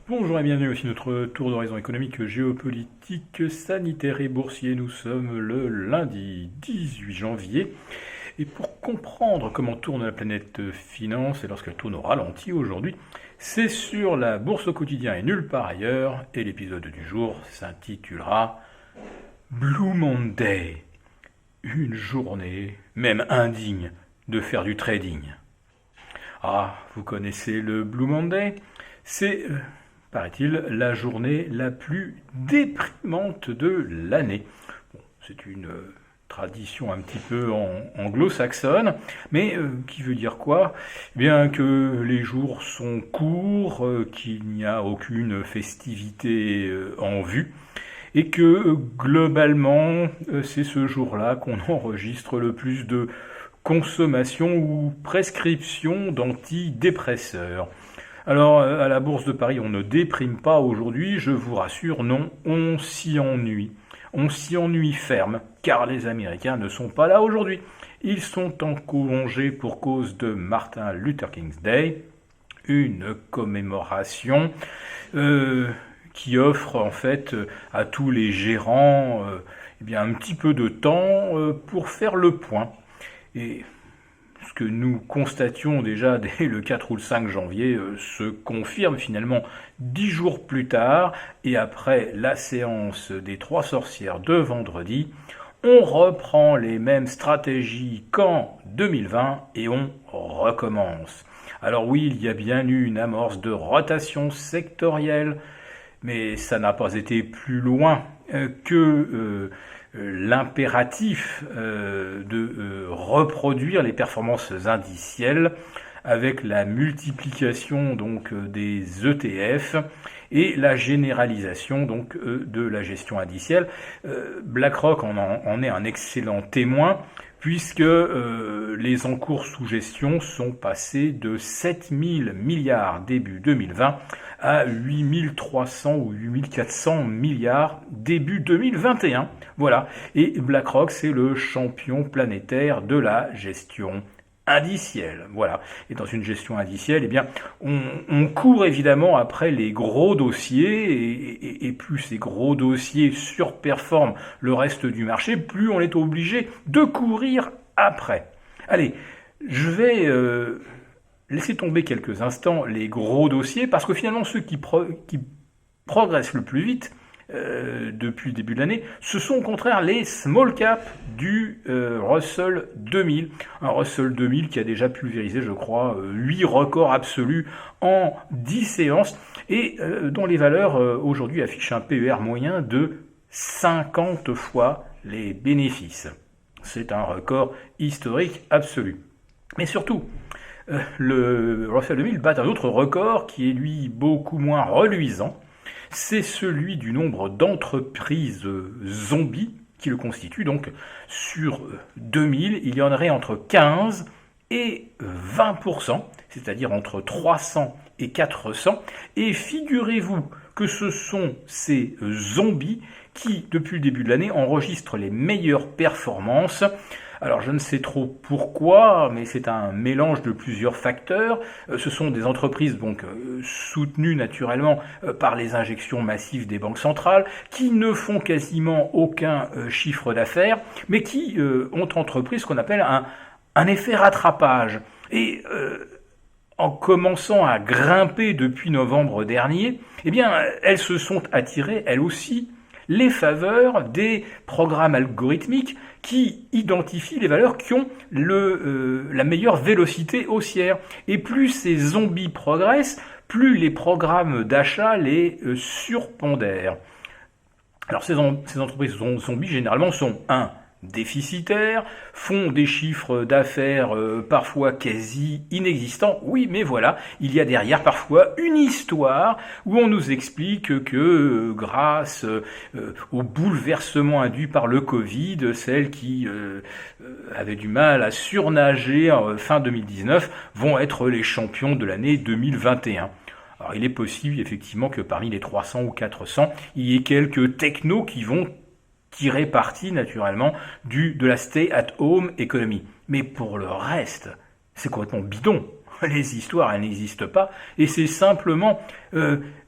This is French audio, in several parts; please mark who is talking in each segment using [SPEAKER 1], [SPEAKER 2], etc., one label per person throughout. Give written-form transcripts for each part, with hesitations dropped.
[SPEAKER 1] Bonjour et bienvenue aussi notre tour d'horizon économique, géopolitique, sanitaire et boursier. Nous sommes le lundi 18 janvier. Et pour comprendre comment tourne la planète finance et lorsqu'elle tourne au ralenti aujourd'hui, c'est sur la bourse au quotidien et nulle part ailleurs. Et l'épisode du jour s'intitulera Blue Monday. Une journée, même indigne, de faire du trading. Ah, vous connaissez le Blue Monday? C'est, paraît-il, la journée la plus déprimante de l'année. Bon, c'est une tradition un petit peu anglo-saxonne, mais qui veut dire quoi? Eh bien que les jours sont courts, qu'il n'y a aucune festivité en vue, et que globalement, c'est ce jour-là qu'on enregistre le plus de consommation ou prescription d'antidépresseurs. Alors, à la Bourse de Paris, on ne déprime pas aujourd'hui, je vous rassure, non, on s'y ennuie. On s'y ennuie ferme, car les Américains ne sont pas là aujourd'hui. Ils sont en congé pour cause de Martin Luther King's Day, une commémoration qui offre en fait à tous les gérants eh bien, un petit peu de temps pour faire le point. Et ce que nous constations déjà dès le 4 ou le 5 janvier se confirme finalement 10 jours plus tard, et après la séance des trois sorcières de vendredi, on reprend les mêmes stratégies qu'en 2020 et on recommence. Alors oui, il y a bien eu une amorce de rotation sectorielle, mais ça n'a pas été plus loin que l'impératif de reproduire les performances indicielles avec la multiplication donc des ETF et la généralisation donc de la gestion indicielle. BlackRock en est un excellent témoin, puisque les encours sous gestion sont passés de 7 000 milliards début 2020 à 8 300 ou 8 400 milliards début 2021. Voilà. Et BlackRock, c'est le champion planétaire de la gestion indicielle. Voilà. Et dans une gestion indicielle, eh bien, on court évidemment après les gros dossiers, et plus ces gros dossiers surperforment le reste du marché, plus on est obligé de courir après. Allez, je vais laisser tomber quelques instants les gros dossiers, parce que finalement ceux qui progressent le plus vite depuis le début de l'année, ce sont au contraire les small caps du Russell 2000. Un Russell 2000 qui a déjà pulvérisé, je crois, 8 records absolus en 10 séances, et dont les valeurs aujourd'hui affichent un PER moyen de 50 fois les bénéfices. C'est un record historique absolu. Mais surtout, le Russell 2000 bat un autre record qui est lui beaucoup moins reluisant. C'est celui du nombre d'entreprises zombies qui le constituent. Donc sur 2000, il y en aurait entre 15 et 20%, c'est-à-dire entre 300 et 400. Et figurez-vous que ce sont ces zombies qui, depuis le début de l'année, enregistrent les meilleures performances. Alors je ne sais trop pourquoi, mais c'est un mélange de plusieurs facteurs. Ce sont des entreprises donc soutenues naturellement par les injections massives des banques centrales, qui ne font quasiment aucun chiffre d'affaires, mais qui ont entrepris ce qu'on appelle un effet rattrapage. Et en commençant à grimper depuis novembre dernier, eh bien elles se sont attirées, elles aussi, les faveurs des programmes algorithmiques qui identifient les valeurs qui ont la meilleure vélocité haussière. Et plus ces zombies progressent, plus les programmes d'achat les surpondèrent. Alors ces entreprises zombies généralement sont déficitaires, font des chiffres d'affaires parfois quasi inexistants. Oui, mais voilà, il y a derrière parfois une histoire où on nous explique que grâce au bouleversement induit par le Covid, celles qui avaient du mal à surnager fin 2019 vont être les champions de l'année 2021. Alors il est possible effectivement que parmi les 300 ou 400, il y ait quelques technos qui vont tirer parti naturellement de la stay-at-home economy. Mais pour le reste, c'est complètement bidon. les histoires, elles n'existent pas, et c'est simplement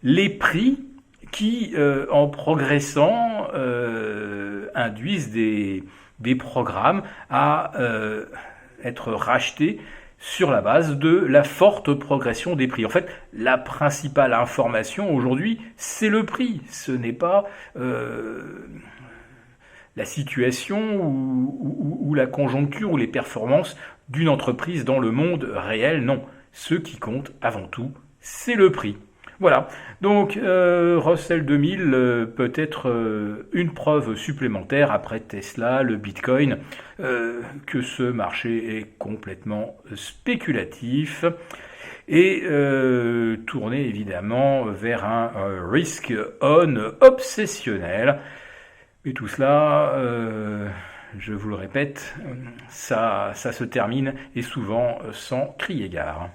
[SPEAKER 1] les prix qui, en progressant, induisent des programmes à être rachetés sur la base de la forte progression des prix. En fait, la principale information aujourd'hui, c'est le prix. Ce n'est pas la situation ou la conjoncture ou les performances d'une entreprise dans le monde réel. Non, ce qui compte avant tout, c'est le prix. Voilà, donc Russell 2000 peut être une preuve supplémentaire après Tesla, le Bitcoin, que ce marché est complètement spéculatif et tourné évidemment vers un risk-on obsessionnel. Et tout cela, je vous le répète, ça se termine et souvent sans crier gare.